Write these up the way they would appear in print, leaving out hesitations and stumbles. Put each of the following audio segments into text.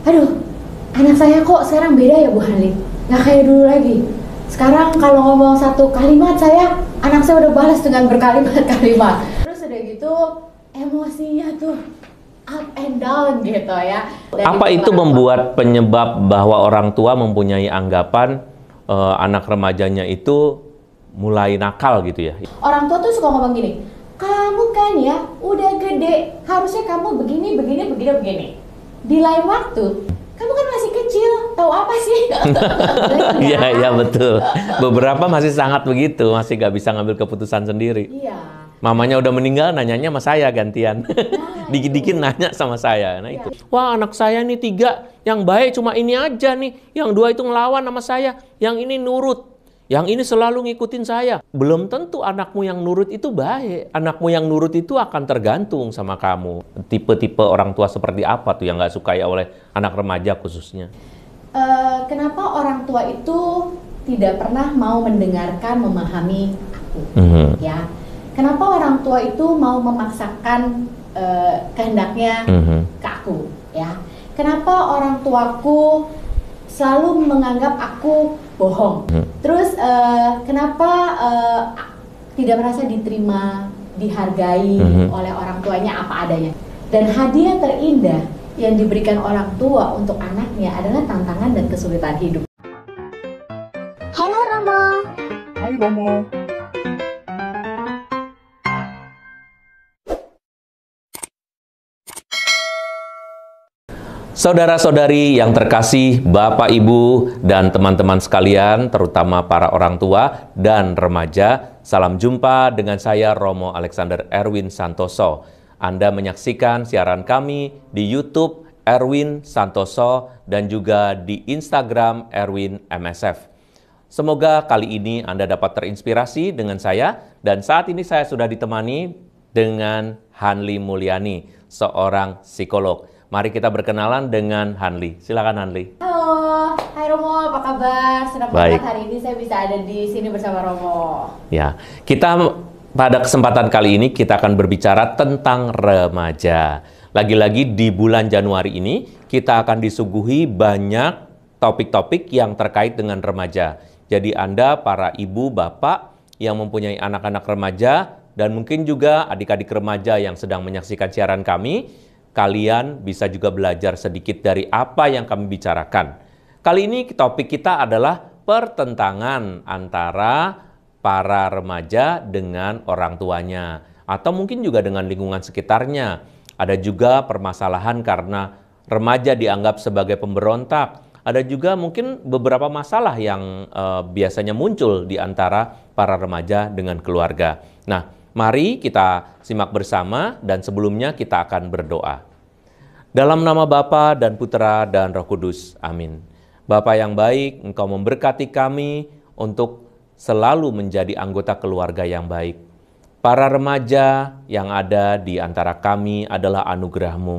aduh, anak saya kok sekarang beda ya Bu Hanli, nggak kayak dulu lagi. Sekarang kalau ngomong satu kalimat anak saya udah balas dengan berkalimat-kalimat. Terus udah gitu emosinya tuh up and down gitu ya. Apa itu membuat penyebab bahwa orang tua mempunyai anggapan anak remajanya itu mulai nakal gitu ya? Orang tua tuh suka ngomong gini, kamu kan ya udah gede, harusnya kamu begini. Di lain waktu, kamu kan masih kecil, tahu apa sih? Iya betul. Beberapa masih sangat begitu, masih nggak bisa ngambil keputusan sendiri. Iya. Mamanya udah meninggal, nanyanya sama saya gantian. Dikit-dikit nanya sama saya. Nah itu. Wah anak saya nih 3, yang baik cuma ini aja nih. Yang 2 itu ngelawan sama saya. Yang ini nurut. Yang ini selalu ngikutin saya. Belum tentu anakmu yang nurut itu baik. Anakmu yang nurut itu akan tergantung sama kamu. Tipe-tipe orang tua seperti apa tuh yang nggak sukai oleh anak remaja khususnya? Kenapa orang tua itu tidak pernah mau mendengarkan, memahami aku? Ya. Kenapa orang tua itu mau memaksakan kehendaknya ke aku? Ya. Kenapa orang tuaku selalu menganggap aku bohong? Terus kenapa tidak merasa diterima, dihargai oleh orang tuanya apa adanya? Dan hadiah terindah yang diberikan orang tua untuk anaknya adalah tantangan dan kesulitan hidup. Halo Romo. Hai Romo. Saudara-saudari yang terkasih, Bapak, Ibu, dan teman-teman sekalian, terutama para orang tua dan remaja, salam jumpa dengan saya Romo Alexander Erwin Santoso. Anda menyaksikan siaran kami di YouTube Erwin Santoso dan juga di Instagram Erwin MSF. Semoga kali ini Anda dapat terinspirasi dengan saya, dan saat ini saya sudah ditemani dengan Hanli Mulyani, seorang psikolog. Mari kita berkenalan dengan Hanli. Silakan Hanli. Halo, hai Romo, apa kabar? Senang banget hari ini saya bisa ada di sini bersama Romo. Ya, kita pada kesempatan kali ini kita akan berbicara tentang remaja. Lagi-lagi di bulan Januari ini kita akan disuguhi banyak topik-topik yang terkait dengan remaja. Jadi Anda para ibu, bapak yang mempunyai anak-anak remaja dan mungkin juga adik-adik remaja yang sedang menyaksikan siaran kami, kalian bisa juga belajar sedikit dari apa yang kami bicarakan. Kali ini topik kita adalah pertentangan antara para remaja dengan orang tuanya, atau mungkin juga dengan lingkungan sekitarnya. Ada juga permasalahan karena remaja dianggap sebagai pemberontak. Ada juga mungkin beberapa masalah yang biasanya muncul di antara para remaja dengan keluarga. Nah, mari kita simak bersama dan sebelumnya kita akan berdoa. Dalam nama Bapa dan Putra dan Roh Kudus. Amin. Bapa yang baik, Engkau memberkati kami untuk selalu menjadi anggota keluarga yang baik. Para remaja yang ada di antara kami adalah anugerah-Mu.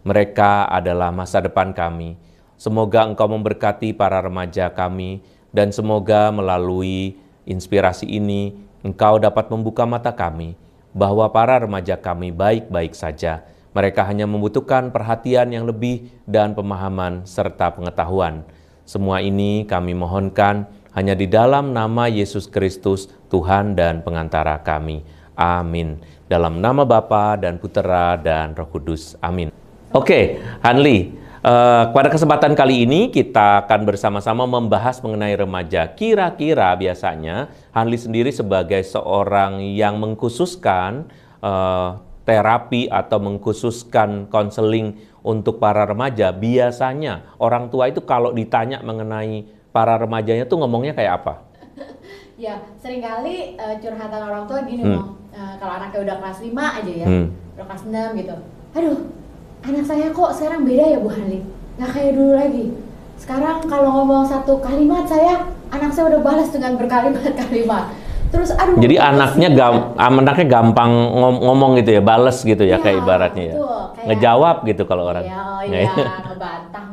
Mereka adalah masa depan kami. Semoga Engkau memberkati para remaja kami dan semoga melalui inspirasi ini Engkau dapat membuka mata kami bahwa para remaja kami baik-baik saja. Mereka hanya membutuhkan perhatian yang lebih dan pemahaman serta pengetahuan. Semua ini kami mohonkan hanya di dalam nama Yesus Kristus, Tuhan dan pengantara kami. Amin. Dalam nama Bapa dan Putera dan Roh Kudus. Amin. Oke, Hanli, pada kesempatan kali ini kita akan bersama-sama membahas mengenai remaja. Kira-kira biasanya Hanli sendiri sebagai seorang yang mengkhususkan terapi atau mengkhususkan konseling untuk para remaja, biasanya orang tua itu kalau ditanya mengenai para remajanya tuh ngomongnya kayak apa? Ya, seringkali curhatan orang tua gini, kalau anaknya udah kelas 5 aja ya, udah kelas 6 gitu. Aduh, anak saya kok sekarang beda ya Bu Hanli, nggak kayak dulu lagi. Sekarang kalau ngomong satu kalimat anak saya udah balas dengan berkalimat-kalimat. Terus aduh. Jadi anaknya gampang ngomong gitu ya, bales gitu ya, kayak ibaratnya ya. Kayak, ngejawab gitu kalau orang. Iya, ngebantah,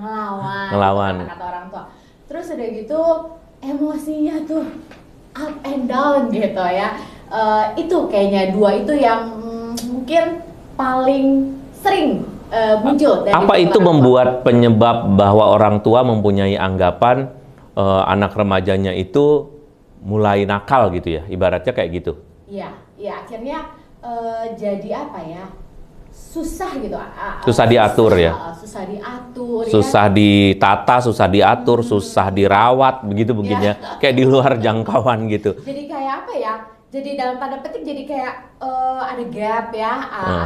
ngelawan. Kata orang tua. Terus udah gitu emosinya tuh up and down gitu ya. Itu kayaknya 2 itu yang mungkin paling sering muncul. Apa itu membuat penyebab bahwa orang tua mempunyai anggapan anak remajanya itu mulai nakal gitu ya, ibaratnya kayak gitu? Iya, ya akhirnya jadi apa ya? Susah gitu. Susah diatur ya. Susah diatur. Susah ditata, susah diatur, susah dirawat, begitu mungkin ya. Kayak di luar jangkauan gitu. Jadi kayak apa ya? Jadi dalam tanda petik jadi kayak ada gap ya,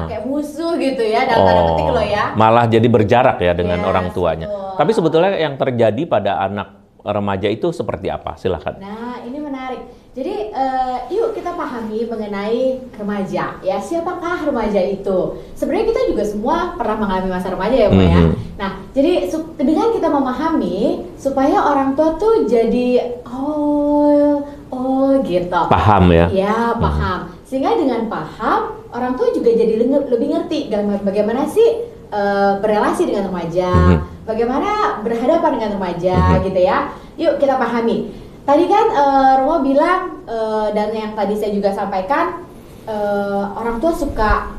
kayak musuh gitu ya dalam tanda petik loh ya. Malah jadi berjarak ya dengan orang tuanya. Betul. Tapi sebetulnya yang terjadi pada anak remaja itu seperti apa? Silahkan. Nah ini menarik. Jadi yuk kita pahami mengenai remaja ya. Siapakah remaja itu? Sebenarnya kita juga semua pernah mengalami masa remaja ya, Pak ya. Nah, jadi dengan kita memahami supaya orang tua tuh jadi gitu. Paham ya? Ya, paham. Sehingga dengan paham, orang tua juga jadi lebih ngerti bagaimana sih berrelasi dengan remaja, bagaimana berhadapan dengan remaja gitu ya. Yuk kita pahami. Tadi kan Romo bilang dan yang tadi saya juga sampaikan, orang tua suka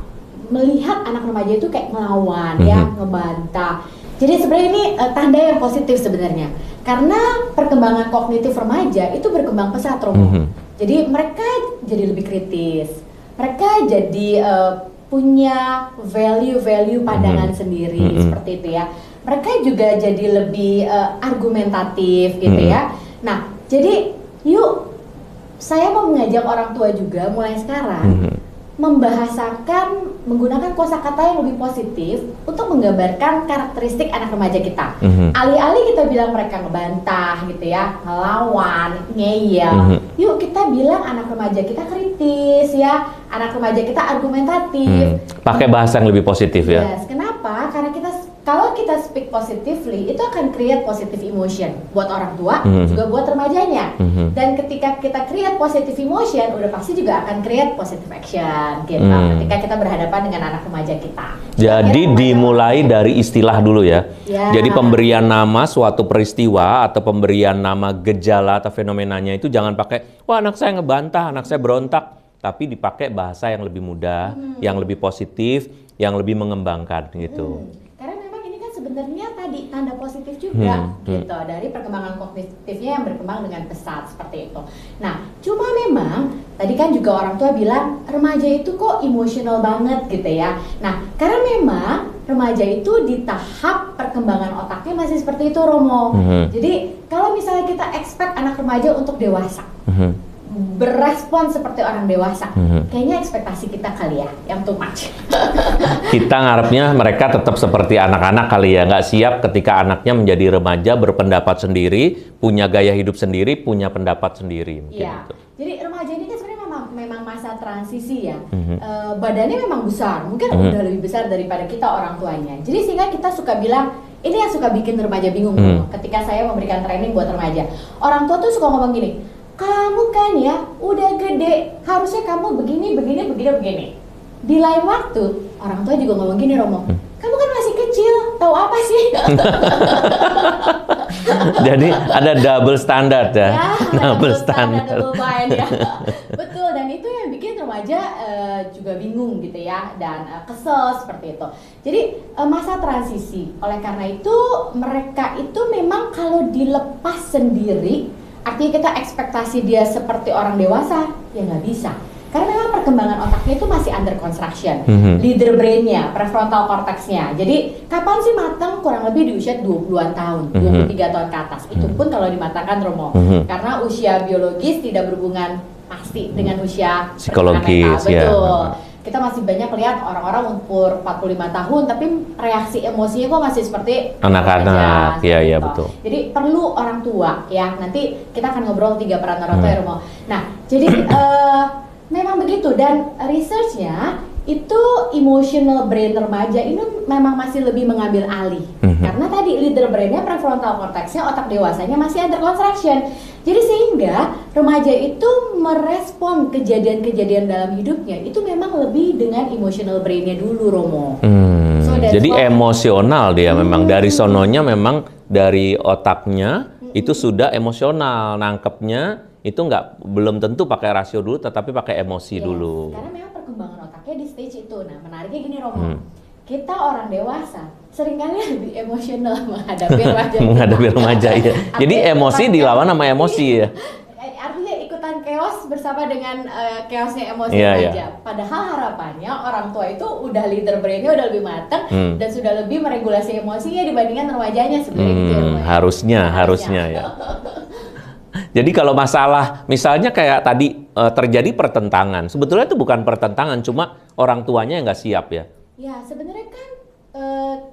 melihat anak remaja itu kayak ngelawan ya, ngebantah. Jadi sebenarnya ini tanda yang positif sebenarnya. Karena perkembangan kognitif remaja itu berkembang pesat, Romo. Jadi mereka jadi lebih kritis. Mereka jadi punya value pandangan sendiri seperti itu ya. Mereka juga jadi lebih argumentatif gitu ya. Nah, jadi yuk saya mau mengajak orang tua juga mulai sekarang membahasakan menggunakan kosakata yang lebih positif untuk menggambarkan karakteristik anak remaja kita. Alih-alih kita bilang mereka ngebantah gitu ya, ngelawan, ngeyel. Yuk kita bilang anak remaja kita kritis ya, anak remaja kita argumentatif. Pakai bahasa yang lebih positif ya. Yes, kenapa? Karena kalau kita speak positively, itu akan create positive emotion buat orang tua, juga buat remajanya. Dan ketika kita create positive emotion, udah pasti juga akan create positive action gitu. Ketika kita berhadapan dengan anak remaja kita. Jadi dimulai dari istilah dulu ya. Jadi pemberian nama suatu peristiwa atau pemberian nama gejala atau fenomenanya itu jangan pakai, wah anak saya ngebantah, anak saya berontak. Tapi dipakai bahasa yang lebih mudah, yang lebih positif, yang lebih mengembangkan gitu. Sebenarnya tadi tanda positif juga gitu dari perkembangan kognitifnya yang berkembang dengan pesat seperti itu. Nah, cuma memang tadi kan juga orang tua bilang remaja itu kok emosional banget gitu ya. Nah, karena memang remaja itu di tahap perkembangan otaknya masih seperti itu, Romo. Jadi kalau misalnya kita expect anak remaja untuk dewasa, berespon seperti orang dewasa, kayaknya ekspektasi kita kali ya yang too much. Kita ngarepnya mereka tetap seperti anak-anak kali ya, nggak siap ketika anaknya menjadi remaja, berpendapat sendiri, punya gaya hidup sendiri, punya pendapat sendiri. Iya. Jadi remaja ini kan sebenarnya memang masa transisi ya. Badannya memang besar, mungkin udah lebih besar daripada kita orang tuanya. Jadi sehingga kita suka bilang, ini yang suka bikin remaja bingung. Ketika saya memberikan training buat remaja, orang tua tuh suka ngomong gini, kamu kan ya udah gede, harusnya kamu begini. Di lain waktu orang tua juga ngomong gini, Romo, kamu kan masih kecil, tahu apa sih? Jadi ada double standard ya, double standard. Ya. Betul, dan itu yang bikin remaja juga bingung gitu ya, dan kesel seperti itu. Jadi masa transisi, oleh karena itu mereka itu memang kalau dilepas sendiri, artinya kita ekspektasi dia seperti orang dewasa, ya nggak bisa. Karena memang perkembangan otaknya itu masih under construction. Leader brain-nya, prefrontal cortex-nya. Jadi kapan sih matang? Kurang lebih di usia 20-an tahun, 23 tahun ke atas. Itu pun kalau dimatangkan, Romo. Karena usia biologis tidak berhubungan pasti dengan usia psikologis. Betul. Kita masih banyak lihat orang-orang umur 45 tahun tapi reaksi emosinya kok masih seperti anak-anak. Iya, betul. Jadi perlu orang tua ya. Nanti kita akan ngobrol 3 peran orang tua ya, Romo. Nah, jadi memang begitu, dan researchnya itu emotional brain remaja ini memang masih lebih mengambil alih. Karena tadi leader brainnya, prefrontal cortex-nya, otak dewasanya masih under construction. Jadi sehingga remaja itu merespon kejadian-kejadian dalam hidupnya itu memang lebih dengan emotional brain-nya dulu, Romo. Jadi emosional dia memang dari sononya, memang dari otaknya itu sudah emosional, nangkepnya itu belum tentu pakai rasio dulu, tetapi pakai emosi dulu. Karena memang perkembangan otaknya di stage itu. Nah, menariknya gini, Romo. kita orang dewasa seringkali lebih emosional menghadapi remaja. Menghadapi remaja ya. Jadi emosi dilawan sama emosi ya. Artinya ikutan chaos bersama dengan chaosnya emosi remaja. Padahal harapannya orang tua itu udah leader brainnya udah lebih matang dan sudah lebih meregulasi emosinya dibandingkan remajanya sebenarnya gitu ya. Harusnya ya. Jadi kalau masalah misalnya kayak tadi terjadi pertentangan, sebetulnya itu bukan pertentangan, cuma orang tuanya yang nggak siap ya. Ya sebenarnya kan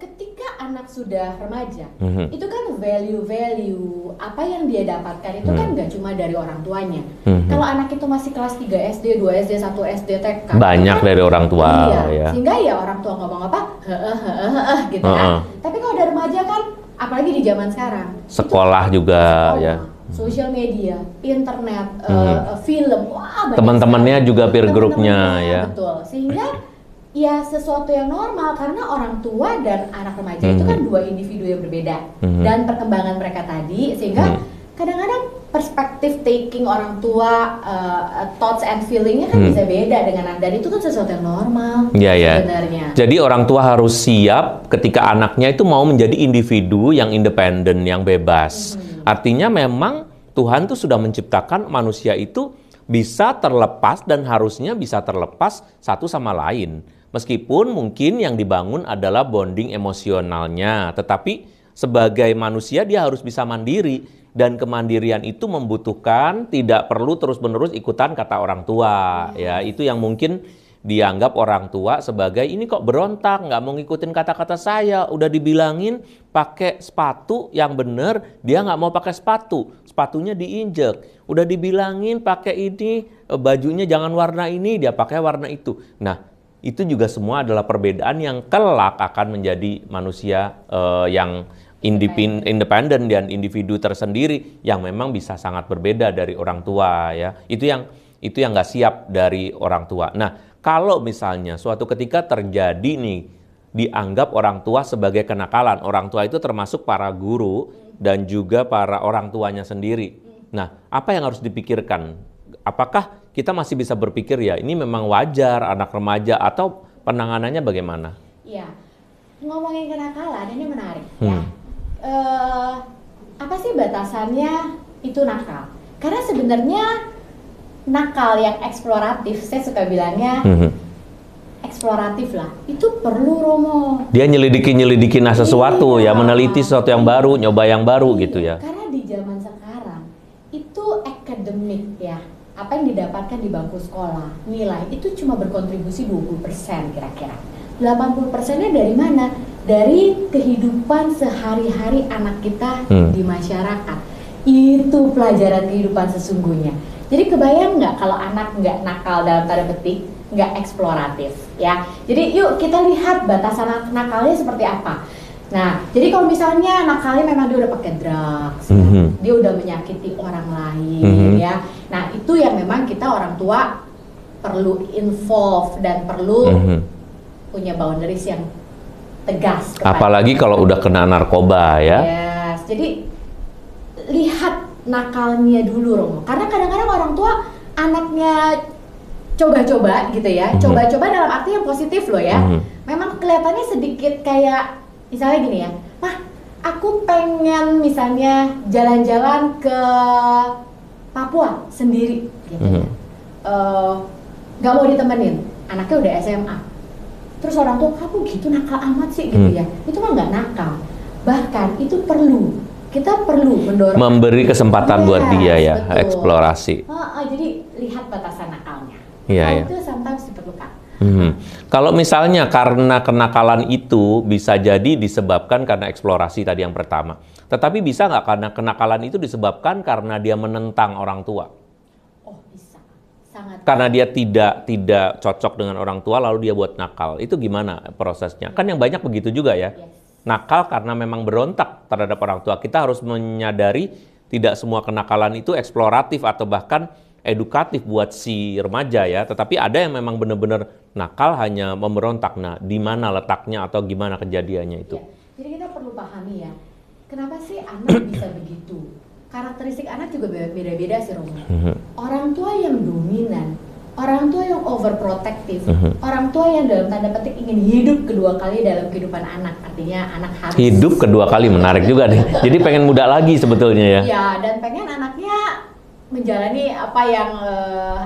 ketika anak sudah remaja, itu kan value apa yang dia dapatkan itu kan nggak cuma dari orang tuanya. Kalau anak itu masih kelas 3 SD, 2 SD, 1 SD, TK, banyak kan, dari orang tua. Iya, ya. Sehingga ya orang tua ngomong apa, gitu kan. Tapi kalau ada remaja kan, apalagi di zaman sekarang, sekolah itu, juga ya. Sosial media, internet, film, wah teman-temannya juga peer grupnya ya. Betul, sehingga ya sesuatu yang normal karena orang tua dan anak remaja itu kan dua individu yang berbeda dan perkembangan mereka tadi sehingga kadang-kadang perspektif taking orang tua, thoughts and feelingnya kan bisa beda dengan anak dan itu kan sesuatu yang normal sebenarnya. Jadi orang tua harus siap ketika anaknya itu mau menjadi individu yang independen, yang bebas. Artinya memang Tuhan tuh sudah menciptakan manusia itu bisa terlepas dan harusnya bisa terlepas satu sama lain. Meskipun mungkin yang dibangun adalah bonding emosionalnya, tetapi sebagai manusia dia harus bisa mandiri. Dan kemandirian itu membutuhkan tidak perlu terus-menerus ikutan kata orang tua. Ya, itu yang mungkin dianggap orang tua sebagai ini kok berontak, nggak mau ngikutin kata-kata saya. Udah dibilangin pakai sepatu yang bener, dia nggak mau pakai sepatu. Sepatunya diinjek. Udah dibilangin pakai ini, bajunya jangan warna ini, dia pakai warna itu. Nah, itu juga semua adalah perbedaan yang kelak akan menjadi manusia yang independen dan individu tersendiri yang memang bisa sangat berbeda dari orang tua ya. Itu yang nggak siap dari orang tua. Nah, kalau misalnya suatu ketika terjadi nih dianggap orang tua sebagai kenakalan, orang tua itu termasuk para guru dan juga para orang tuanya sendiri. Nah, apa yang harus dipikirkan? Apakah kita masih bisa berpikir ya ini memang wajar anak remaja atau penanganannya bagaimana? Iya, ngomongin kenakalan ini menarik ya. Apa sih batasannya itu nakal? Karena sebenarnya nakal yang eksploratif, saya suka bilangnya eksploratif lah, itu perlu Romo. Dia nyelidiki sesuatu ya, meneliti sesuatu yang baru, nyoba yang baru gitu ya. Karena di zaman sekarang itu akademik ya, apa yang didapatkan di bangku sekolah, nilai itu cuma berkontribusi 20% kira-kira. 80%-nya dari mana? Dari kehidupan sehari-hari anak kita di masyarakat. Itu pelajaran kehidupan sesungguhnya. Jadi kebayang nggak kalau anak nggak nakal dalam tanda petik, nggak eksploratif ya. Jadi yuk kita lihat batasan nakalnya seperti apa. Nah, jadi kalau misalnya nakalnya memang dia udah pakai drugs, ya, dia udah menyakiti orang lain ya. Nah, itu yang memang kita orang tua perlu involve dan perlu punya boundaries yang tegas. Apalagi kalau udah kena narkoba ya. Yes, jadi lihat nakalnya dulu Romo. Karena kadang-kadang orang tua anaknya coba-coba gitu ya. Coba-coba dalam arti yang positif loh ya. Memang kelihatannya sedikit kayak misalnya gini ya. Mah, aku pengen misalnya jalan-jalan ke Papua sendiri gitu ya. Gak mau ditemenin. Anaknya udah SMA. Terus orang tua, kamu gitu nakal amat sih gitu ya. Itu mah nggak nakal. Bahkan itu perlu. Kita perlu mendorong. Memberi kesempatan buat dia ya, betul. Eksplorasi. Jadi lihat batasan nakalnya. Iya, itu sometimes diperlukan. Kalau misalnya karena kenakalan itu bisa jadi disebabkan karena eksplorasi tadi yang pertama. Tetapi bisa nggak karena kenakalan itu disebabkan karena dia menentang orang tua? Oh bisa. Sangat. Karena dia tidak cocok dengan orang tua lalu dia buat nakal. Itu gimana prosesnya? Kan yang banyak begitu juga ya. Yes. Nakal karena memang berontak terhadap orang tua. Kita harus menyadari tidak semua kenakalan itu eksploratif atau bahkan edukatif buat si remaja ya. Tetapi ada yang memang benar-benar nakal hanya memberontak. Nah, di mana letaknya atau gimana kejadiannya itu? Ya, jadi kita perlu pahami ya. Kenapa sih anak bisa begitu? Karakteristik anak juga beda-beda sih Romo. Orang tua yang dominan orang tua yang overprotective, orang tua yang dalam tanda petik ingin hidup kedua kali dalam kehidupan anak, artinya anak harus hidup kedua kali, menarik juga nih. Jadi pengen muda lagi sebetulnya ya. Ya, dan pengen anaknya menjalani apa yang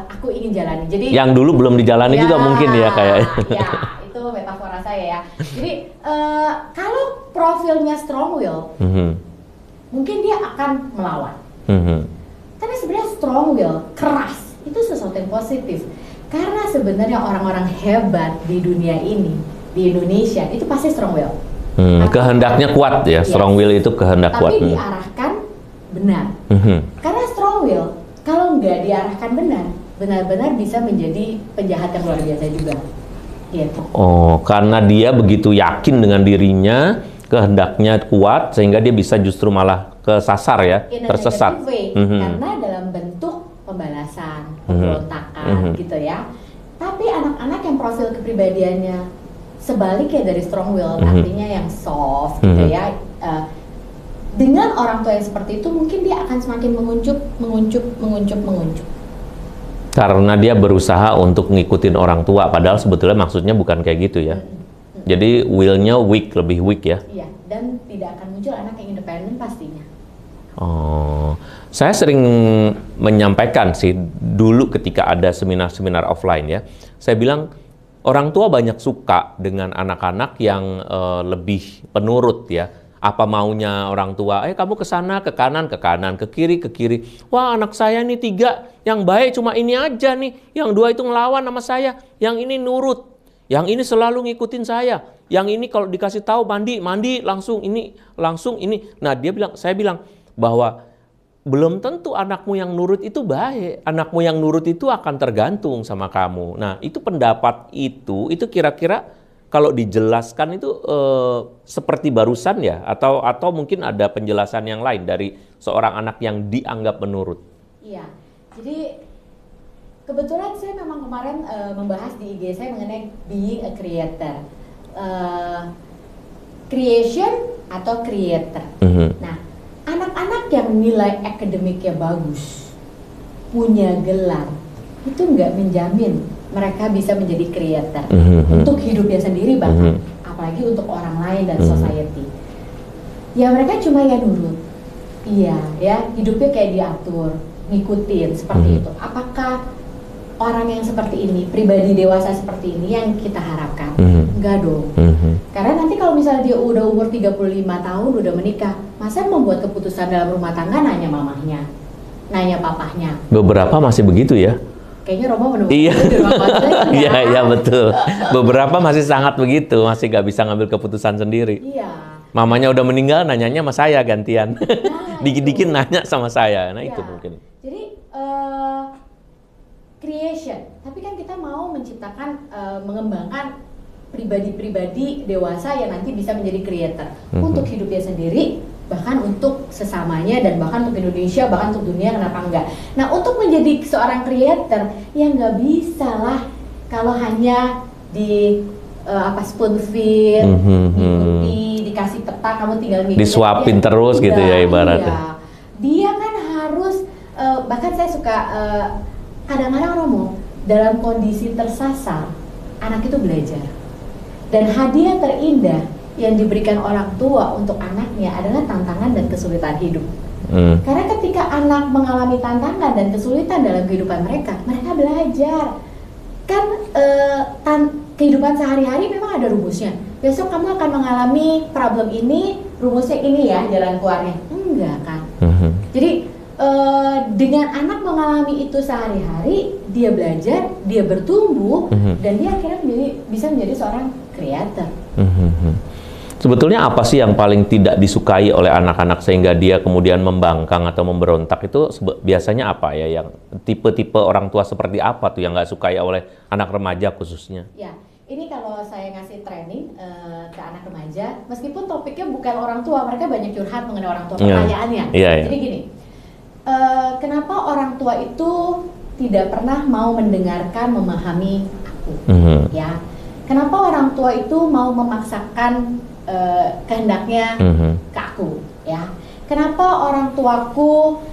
aku ingin jalani. Jadi yang dulu belum dijalani juga mungkin ya kayaknya. Ya, itu metafora saya ya. Jadi kalau profilnya strong will, mungkin dia akan melawan. Tapi sebenarnya strong will, keras, itu sesuatu yang positif. Karena sebenarnya orang-orang hebat di dunia ini, di Indonesia, itu pasti strong will. Kehendaknya kuat ya, strong will itu kehendak kuat. Tapi diarahkan benar. Karena strong will, kalau nggak diarahkan benar, benar-benar bisa menjadi penjahat yang luar biasa juga. Gitu. Oh, karena dia begitu yakin dengan dirinya, kehendaknya kuat, sehingga dia bisa justru malah kesasar ya, tersesat. Karena dalam bentuk pembalasan, pemberontakan gitu ya. Tapi anak-anak yang profil kepribadiannya sebaliknya dari strong will, artinya yang soft gitu ya. Dengan orang tua yang seperti itu, mungkin dia akan semakin menguncup. Karena dia berusaha untuk ngikutin orang tua, padahal sebetulnya maksudnya bukan kayak gitu ya. Jadi will-nya lebih weak ya. Iya, dan tidak akan muncul anak yang independen pastinya. Oh, saya sering menyampaikan sih dulu ketika ada seminar-seminar offline ya. Saya bilang orang tua banyak suka dengan anak-anak yang lebih penurut ya. Apa maunya orang tua, kamu ke sana, ke kanan, ke kiri, ke kiri. Wah, anak saya nih 3, yang baik cuma ini aja nih. Yang 2 itu ngelawan sama saya, yang ini nurut. Yang ini selalu ngikutin saya. Yang ini kalau dikasih tahu mandi langsung ini. Nah, saya bilang bahwa belum tentu anakmu yang nurut itu baik. Anakmu yang nurut itu akan tergantung sama kamu. Nah, itu pendapat itu kira-kira kalau dijelaskan itu seperti barusan ya, atau mungkin ada penjelasan yang lain dari seorang anak yang dianggap menurut. Iya, jadi kebetulan saya memang kemarin membahas di IG saya mengenai being a creator, creation atau creator. Nah, anak-anak yang nilai akademiknya bagus, punya gelar, itu nggak menjamin mereka bisa menjadi creator untuk hidupnya sendiri bahkan, apalagi untuk orang lain dan society. Ya mereka cuma ya nurut, iya ya hidupnya kayak diatur, ngikutin seperti itu. Apakah orang yang seperti ini, pribadi dewasa seperti ini yang kita harapkan? Enggak dong. Karena nanti kalau misalnya dia udah umur 35 tahun, udah menikah, masa membuat keputusan dalam rumah tangga nanya mamahnya, nanya papahnya? Beberapa masih begitu ya. Kayaknya Romo menemukan iya. itu di rumah Iya, iya betul. Beberapa masih sangat begitu, masih nggak bisa ngambil keputusan sendiri. Iya. Mamanya udah meninggal, nanyanya sama saya gantian. Dikit-dikit nanya sama saya, nah itu mungkin. Jadi creation, tapi kan kita mau menciptakan, mengembangkan pribadi-pribadi dewasa yang nanti bisa menjadi creator untuk hidupnya sendiri, bahkan untuk sesamanya, dan bahkan untuk Indonesia, bahkan untuk dunia, kenapa enggak. Nah, untuk menjadi seorang creator, ya nggak bisa lah kalau hanya di spoon feed, diikuti, dikasih peta, kamu tinggal ngikutin. Disuapin terus gitu ya ibaratnya. Iya. Dia kan harus, bahkan saya suka, kadang-kadang Romo, dalam kondisi tersasar, anak itu belajar. Dan hadiah terindah yang diberikan orang tua untuk anaknya adalah tantangan dan kesulitan hidup. Karena ketika anak mengalami tantangan dan kesulitan dalam kehidupan mereka belajar. Kan kehidupan sehari-hari memang ada rumusnya. Besok kamu akan mengalami problem ini, rumusnya ini ya jalan keluarnya. Enggak kan? Jadi dengan anak mengalami itu sehari-hari, dia belajar, dia bertumbuh, dan dia akhirnya bisa menjadi seorang creator. Sebetulnya apa sih yang paling tidak disukai oleh anak-anak sehingga dia kemudian membangkang atau memberontak itu biasanya apa ya, yang tipe-tipe orang tua seperti apa tuh yang nggak sukai oleh anak remaja khususnya? Ya, ini kalau saya ngasih training ke anak remaja, meskipun topiknya bukan orang tua, mereka banyak curhat mengenai orang tua, pertanyaannya. Jadi gini, kenapa orang tua itu tidak pernah mau mendengarkan, memahami aku? Ya, kenapa orang tua itu mau memaksakan kehendaknya ke aku, ya? Kenapa orang tuaku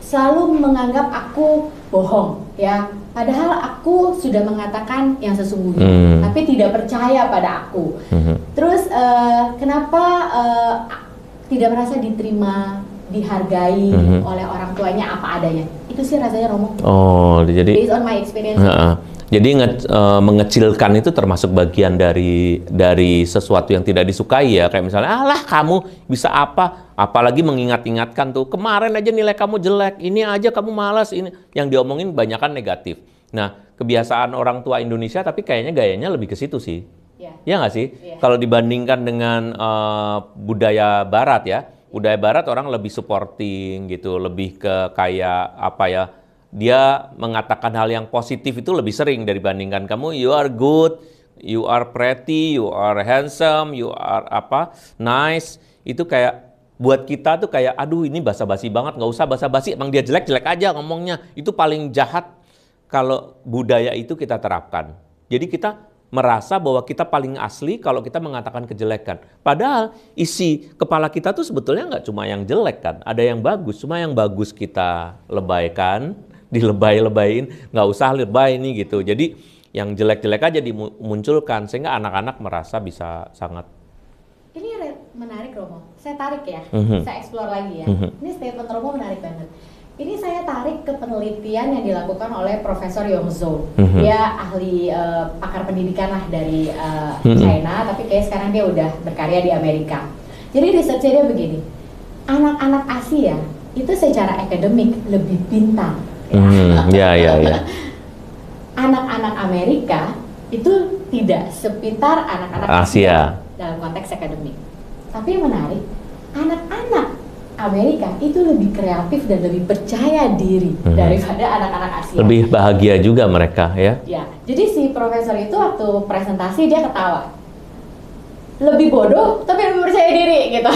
selalu menganggap aku bohong, ya? Padahal aku sudah mengatakan yang sesungguhnya, tapi tidak percaya pada aku. Terus kenapa tidak merasa diterima, dihargai oleh orang tuanya apa adanya? Itu sih rasanya Romo. Oh, jadi based on my experience. Jadi mengecilkan itu termasuk bagian dari sesuatu yang tidak disukai ya. Kayak misalnya, alah kamu bisa apa? Apalagi mengingat-ingatkan tuh, kemarin aja nilai kamu jelek, ini aja kamu malas, ini. Yang diomongin banyakan negatif. Nah, kebiasaan orang tua Indonesia tapi kayaknya gayanya lebih ke situ sih. Ya nggak sih? Kalau dibandingkan dengan budaya Barat ya, budaya Barat orang lebih supporting gitu, lebih ke kayak apa ya, dia mengatakan hal yang positif itu lebih sering dibandingkan kamu, you are good, you are pretty, you are handsome, you are nice. Itu kayak buat kita tuh kayak, aduh ini basa-basi banget, nggak usah basa-basi, emang dia jelek-jelek aja ngomongnya. Itu paling jahat kalau budaya itu kita terapkan. Jadi kita merasa bahwa kita paling asli kalau kita mengatakan kejelekan. Padahal isi kepala kita tuh sebetulnya nggak cuma yang jelek kan, ada yang bagus. Cuma yang bagus kita lebaikan, dilebay-lebayin, nggak usah lebay nih gitu. Jadi yang jelek-jelek aja dimunculkan sehingga anak-anak merasa bisa sangat. Ini menarik Romo, saya tarik ya, saya explore lagi ya. Ini statement Romo menarik banget. Ini saya tarik ke penelitian yang dilakukan oleh Profesor Yong Zhou. Dia ahli pakar pendidikan lah dari China, tapi kayak sekarang dia udah berkarya di Amerika. Jadi risetnya dia begini, anak-anak Asia itu secara akademik lebih pintar. Anak-anak Amerika itu tidak sepintar anak-anak Asia dalam konteks akademik. Tapi yang menarik, anak-anak Amerika itu lebih kreatif dan lebih percaya diri daripada anak-anak Asia. Lebih bahagia juga mereka ya. Ya, jadi si profesor itu waktu presentasi dia ketawa. Lebih bodoh tapi lebih percaya diri gitu.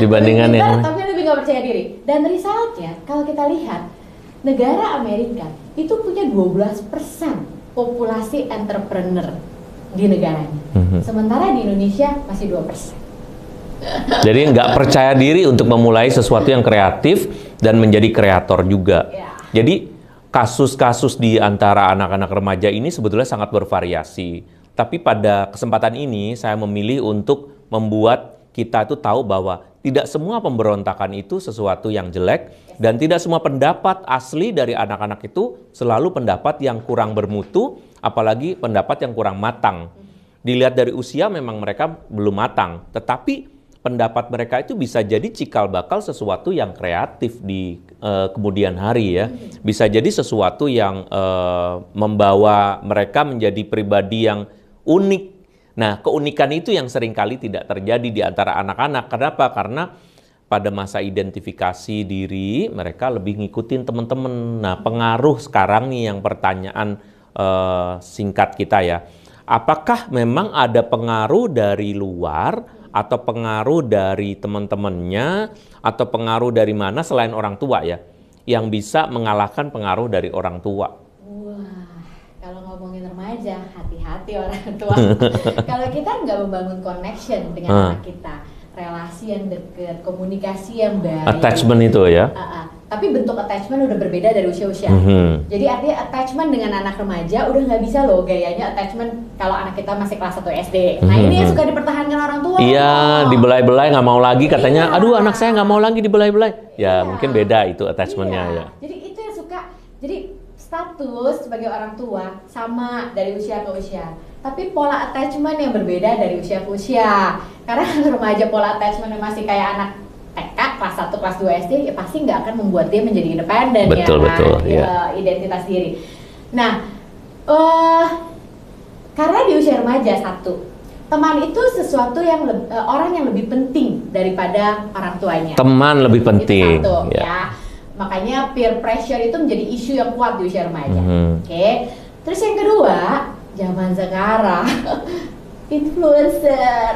Dibandingkan lebih pintar, tapi lebih nggak percaya diri. Dan resultnya kalau kita lihat, negara Amerika itu punya 12% populasi entrepreneur di negaranya. Sementara di Indonesia masih 2%. Jadi nggak percaya diri untuk memulai sesuatu yang kreatif dan menjadi kreator juga. Jadi kasus-kasus di antara anak-anak remaja ini sebetulnya sangat bervariasi. Tapi pada kesempatan ini saya memilih untuk membuat kita itu tahu bahwa tidak semua pemberontakan itu sesuatu yang jelek dan tidak semua pendapat asli dari anak-anak itu selalu pendapat yang kurang bermutu, apalagi pendapat yang kurang matang. Dilihat dari usia memang mereka belum matang, tetapi pendapat mereka itu bisa jadi cikal bakal sesuatu yang kreatif di kemudian hari ya. Bisa jadi sesuatu yang membawa mereka menjadi pribadi yang unik. Nah, keunikan itu yang seringkali tidak terjadi di antara anak-anak. Kenapa? Karena pada masa identifikasi diri mereka lebih ngikutin teman-teman. Nah, pengaruh sekarang nih yang pertanyaan singkat kita ya. Apakah memang ada pengaruh dari luar atau pengaruh dari teman-temannya atau pengaruh dari mana selain orang tua ya yang bisa mengalahkan pengaruh dari orang tua? Wah, kalau ngomongin remaja, hati-hati orang tua. Kalau kita nggak membangun connection dengan anak kita, relasi yang dekat, komunikasi yang baik, attachment itu ya. Tapi bentuk attachment udah berbeda dari usia-usia. Jadi artinya attachment dengan anak remaja udah nggak bisa loh gayanya attachment kalau anak kita masih kelas 1 SD. Nah ini yang suka dipertahankan orang tua. Iya, dibelai-belai nggak mau lagi katanya. Aduh anak saya nggak mau lagi dibelai-belai. Ya mungkin beda itu attachmentnya ya. Jadi itu yang suka. Jadi status sebagai orang tua sama dari usia ke usia. Tapi pola attachment yang berbeda dari usia ke usia. Karena remaja pola attachment masih kayak anak TK, kelas 1, kelas 2 SD, ya pasti nggak akan membuat dia menjadi independen identitas diri. Nah, karena di usia remaja teman itu sesuatu yang orang yang lebih penting daripada orang tuanya. Teman lebih penting. Itu satu, ya. Makanya peer pressure itu menjadi isu yang kuat di usia remaja. Oke. Terus yang kedua, zaman sekarang influencer,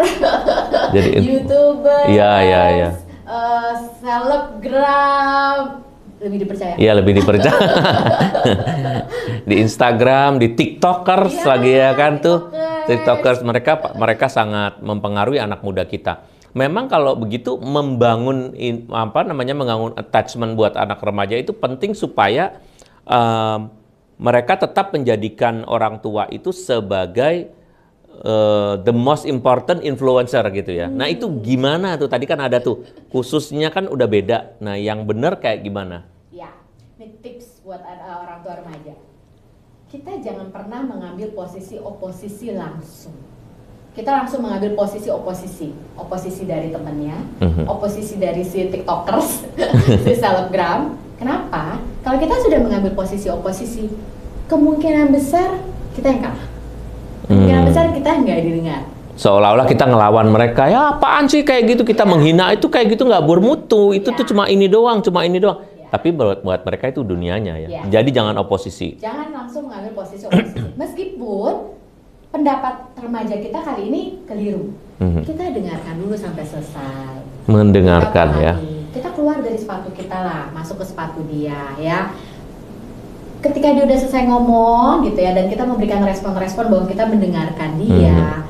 jadi YouTuber, selebgram lebih dipercaya. Iya, lebih dipercaya. Di Instagram, di TikTokers lagi ya kan tuh. TikTokers mereka sangat mempengaruhi anak muda kita. Memang kalau begitu membangun membangun attachment buat anak remaja itu penting supaya mereka tetap menjadikan orang tua itu sebagai the most important influencer gitu ya. Nah itu gimana tuh? Tadi kan ada tuh, khususnya kan udah beda. Nah yang benar kayak gimana? Ya, ini tips buat orang tua remaja. Kita jangan pernah mengambil posisi oposisi langsung. Kita langsung mengambil posisi oposisi. Oposisi dari temannya, oposisi dari si tiktokers, si selebgram. Kenapa? Kalau kita sudah mengambil posisi oposisi, kemungkinan besar kita yang kalah. Kemungkinan besar kita nggak didengar. Seolah-olah kita ngelawan mereka, ya apaan sih kayak gitu, kita menghina itu kayak gitu nggak bermutu, itu tuh cuma ini doang. Tapi buat mereka itu dunianya ya. Jadi jangan oposisi. Jangan langsung mengambil posisi oposisi. Meskipun pendapat remaja kita kali ini keliru. Kita dengarkan dulu sampai selesai. Mendengarkan ya. Kita keluar dari sepatu kita lah, masuk ke sepatu dia ya. Ketika dia udah selesai ngomong gitu ya, dan kita memberikan respon-respon bahwa kita mendengarkan dia,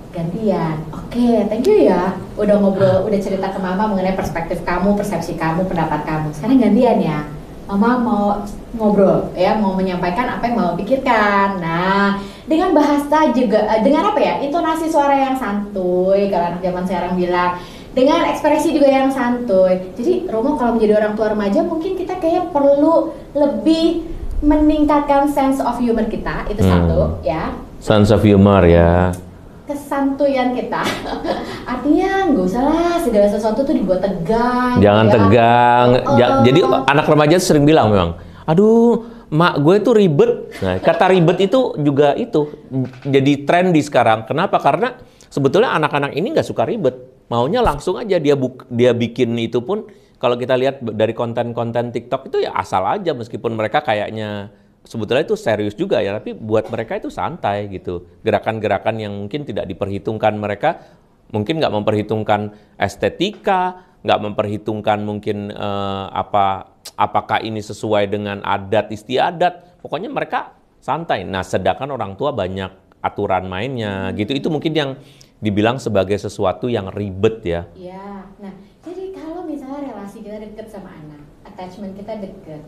gantian, oke, thank you ya, udah ngobrol, udah cerita ke mama mengenai perspektif kamu, persepsi kamu, pendapat kamu. Sekarang gantian ya, mama mau ngobrol ya, mau menyampaikan apa yang mama pikirkan. Nah, dengan bahasa juga, dengan apa ya, intonasi suara yang santuy, kalau anak zaman sekarang bilang, dengan ekspresi juga yang santuy. Jadi Romo kalau menjadi orang tua remaja, mungkin kita kayak perlu lebih meningkatkan sense of humor kita, itu satu ya. Sense of humor ya. Kesantuyan kita. Artinya nggak usah lah segala sesuatu tuh dibuat tegang. Jangan ya. Tegang. Jadi anak remaja sering bilang memang, aduh mak gue tuh ribet. Nah kata ribet itu juga itu jadi trendy sekarang. Kenapa? Karena sebetulnya anak-anak ini nggak suka ribet. Maunya langsung aja dia bikin itu pun. Kalau kita lihat dari konten-konten TikTok itu ya asal aja, meskipun mereka kayaknya sebetulnya itu serius juga ya, tapi buat mereka itu santai gitu. Gerakan-gerakan yang mungkin tidak diperhitungkan, mereka mungkin nggak memperhitungkan estetika, nggak memperhitungkan mungkin apakah ini sesuai dengan adat istiadat. Pokoknya mereka santai. Nah, sedangkan orang tua banyak aturan mainnya gitu. Itu mungkin yang dibilang sebagai sesuatu yang ribet ya. Iya. Nah, jadi kalau misalnya relasi kita deket sama anak, attachment kita deket,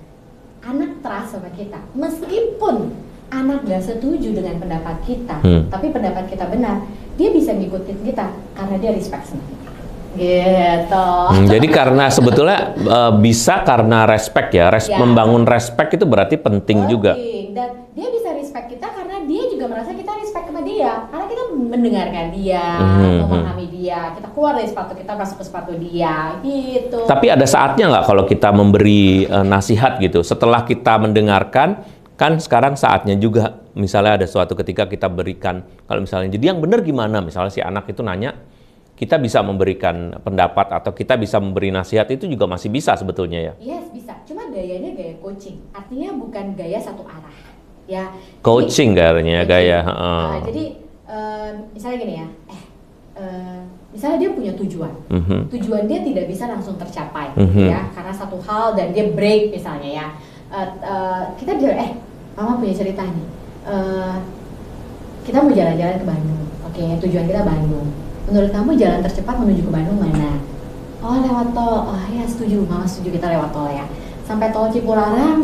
anak trust sama kita, meskipun anak gak setuju dengan pendapat kita, tapi pendapat kita benar, dia bisa ngikutin kita karena dia respect sama kita. Gitu. Jadi karena sebetulnya bisa karena respect ya, membangun respect itu berarti penting juga. Dan dia bisa respect kita karena dia juga merasa kita respect sama dia, karena kita mendengarkan dia, memahami dia, kita keluar dari sepatu kita masuk ke sepatu dia, gitu. Tapi ada saatnya nggak kalau kita memberi nasihat gitu, setelah kita mendengarkan, kan sekarang saatnya juga, misalnya ada suatu ketika kita berikan, kalau misalnya jadi yang benar gimana, misalnya si anak itu nanya, kita bisa memberikan pendapat atau kita bisa memberi nasihat, itu juga masih bisa sebetulnya ya? Yes, bisa. Cuma gayanya gaya coaching. Artinya bukan gaya satu arah. Ya. Coaching kayaknya gaya. Jadi misalnya gini ya. Misalnya dia punya tujuan. Tujuan dia tidak bisa langsung tercapai ya, karena satu hal dan dia break misalnya ya. Kita bilang, mama punya cerita nih. Kita mau jalan-jalan ke Bandung. Oke, tujuan kita Bandung. Menurut kamu jalan tercepat menuju ke Bandung mana? Oh, lewat tol. Oh ya, setuju. Mama setuju kita lewat tol ya. Sampai tol Cipularang,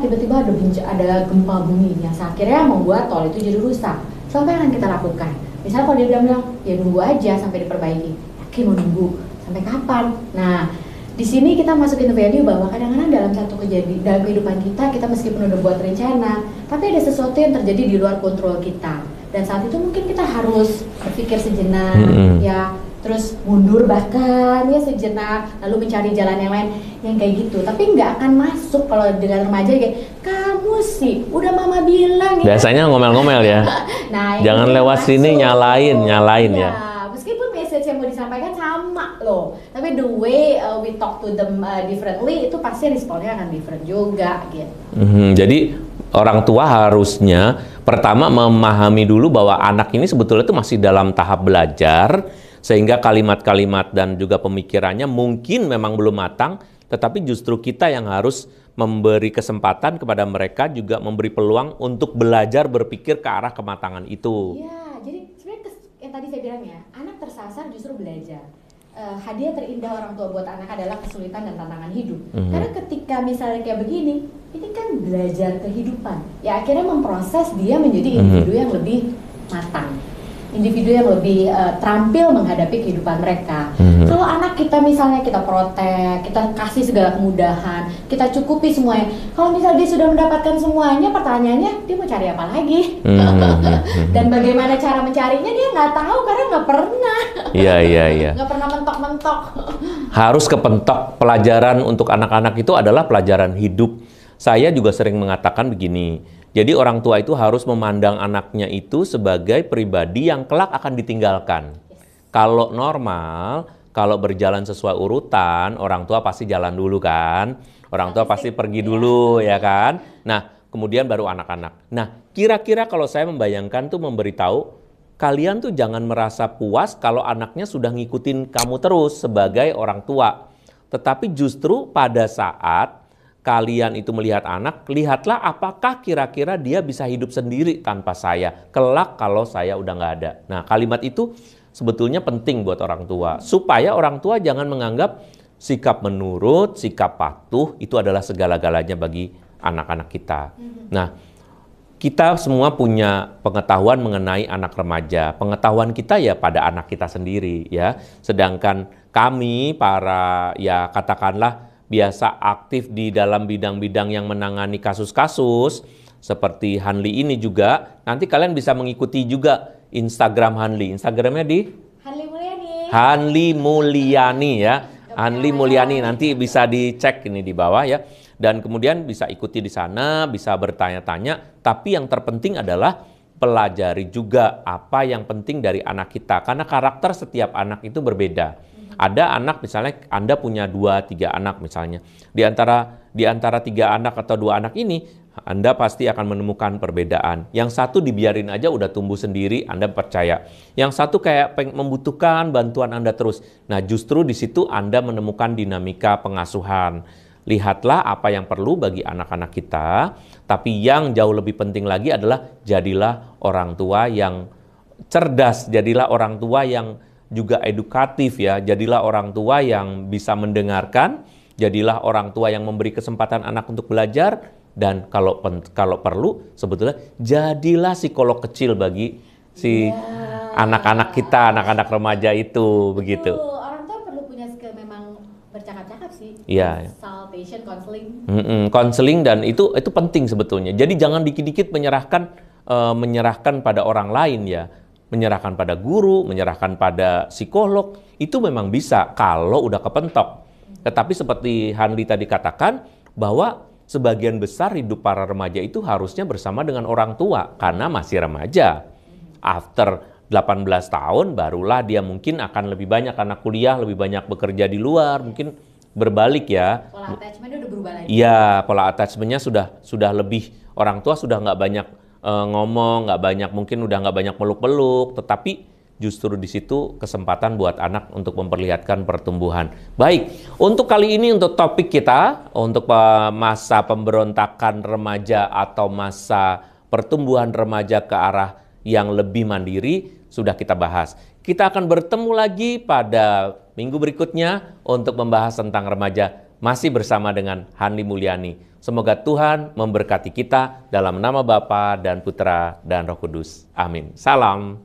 tiba-tiba ada gempa bumi yang akhirnya membuat tol itu jadi rusak. So, apa yang akan kita lakukan? Misalnya kalau dia bilang, ya nunggu aja sampai diperbaiki. Oke, mau nunggu. Sampai kapan? Nah, di sini kita masukin value bahwa kadang-kadang dalam satu dalam kehidupan kita meskipun udah buat rencana, tapi ada sesuatu yang terjadi di luar kontrol kita. Dan saat itu mungkin kita harus berpikir sejenak, ya, terus mundur bahkan ya sejenak, lalu mencari jalan yang lain yang kayak gitu. Tapi nggak akan masuk kalau dengan remaja kayak, kamu sih udah mama bilang. Biasanya ngomel-ngomel ya. Nah, jangan lewat sini nyalain ya. Meskipun message yang mau disampaikan sama loh, tapi the way we talk to them differently, itu pasti responnya akan different juga gitu. Jadi orang tua harusnya pertama memahami dulu bahwa anak ini sebetulnya itu masih dalam tahap belajar, sehingga kalimat-kalimat dan juga pemikirannya mungkin memang belum matang, tetapi justru kita yang harus memberi kesempatan kepada mereka, juga memberi peluang untuk belajar berpikir ke arah kematangan itu. Ya, jadi sebenarnya yang tadi saya bilang ya, anak tersasar justru belajar. Hadiah terindah orang tua buat anak adalah kesulitan dan tantangan hidup. Karena ketika misalnya kayak begini, ini kan belajar kehidupan. Ya akhirnya memproses dia menjadi individu yang lebih matang, individu yang lebih terampil menghadapi kehidupan mereka. Kalau anak kita misalnya kita protek, kita kasih segala kemudahan, kita cukupi semuanya. Kalau misalnya dia sudah mendapatkan semuanya, pertanyaannya dia mau cari apa lagi? Dan bagaimana cara mencarinya dia nggak tahu karena nggak pernah. Iya. Nggak pernah mentok-mentok. Harus kepentok. Pelajaran untuk anak-anak itu adalah pelajaran hidup. Saya juga sering mengatakan begini. Jadi orang tua itu harus memandang anaknya itu sebagai pribadi yang kelak akan ditinggalkan. Kalau normal, kalau berjalan sesuai urutan, orang tua pasti jalan dulu kan. Orang tua pasti pergi dulu ya kan. Nah, kemudian baru anak-anak. Nah, kira-kira kalau saya membayangkan tuh memberitahu, kalian tuh jangan merasa puas kalau anaknya sudah ngikutin kamu terus sebagai orang tua. Tetapi justru pada saat kalian itu melihat anak, lihatlah apakah kira-kira dia bisa hidup sendiri tanpa saya. Kelak kalau saya udah nggak ada. Nah, kalimat itu sebetulnya penting buat orang tua. Supaya orang tua jangan menganggap sikap menurut, sikap patuh itu adalah segala-galanya bagi anak-anak kita. Nah, kita semua punya pengetahuan mengenai anak remaja. Pengetahuan kita ya pada anak kita sendiri ya. Sedangkan kami para ya katakanlah biasa aktif di dalam bidang-bidang yang menangani kasus-kasus seperti Hanli ini juga, nanti kalian bisa mengikuti juga Instagram Hanli. Instagramnya di Hanli Mulyani. Hanli Mulyani ya. Hanli Mulyani nanti bisa dicek ini di bawah ya. Dan kemudian bisa ikuti di sana, bisa bertanya-tanya. Tapi yang terpenting adalah pelajari juga apa yang penting dari anak kita. Karena karakter setiap anak itu berbeda. Ada anak misalnya Anda punya 2-3 anak misalnya. Di antara 3 anak atau 2 anak ini Anda pasti akan menemukan perbedaan. Yang satu dibiarin aja udah tumbuh sendiri, Anda percaya. Yang satu kayak membutuhkan bantuan Anda terus. Nah, justru di situ Anda menemukan dinamika pengasuhan. Lihatlah apa yang perlu bagi anak-anak kita. Tapi yang jauh lebih penting lagi adalah jadilah orang tua yang cerdas, jadilah orang tua yang juga edukatif ya, jadilah orang tua yang bisa mendengarkan, jadilah orang tua yang memberi kesempatan anak untuk belajar, dan kalau perlu sebetulnya jadilah psikolog kecil bagi si anak-anak kita, anak-anak remaja itu begitu. Orang tua perlu punya skill memang bercakap-cakap sih. Iya. Consultation, Counseling dan itu penting sebetulnya. Jadi jangan dikit-dikit menyerahkan pada orang lain ya. Menyerahkan pada guru, menyerahkan pada psikolog, itu memang bisa kalau udah kepentok. Tetapi seperti Hanli tadi katakan, bahwa sebagian besar hidup para remaja itu harusnya bersama dengan orang tua, karena masih remaja. After 18 tahun, barulah dia mungkin akan lebih banyak anak kuliah, lebih banyak bekerja di luar, mungkin berbalik ya. Pola attachment-nya udah berubah lagi. Iya, pola attachment-nya sudah lebih, orang tua sudah nggak banyak ngomong, mungkin udah nggak banyak peluk-peluk, tetapi justru di situ kesempatan buat anak untuk memperlihatkan pertumbuhan. Baik, untuk kali ini untuk topik kita, untuk masa pemberontakan remaja atau masa pertumbuhan remaja ke arah yang lebih mandiri, sudah kita bahas. Kita akan bertemu lagi pada minggu berikutnya untuk membahas tentang remaja, masih bersama dengan Hanli Mulyani. Semoga Tuhan memberkati kita dalam nama Bapa dan Putra dan Roh Kudus. Amin. Salam.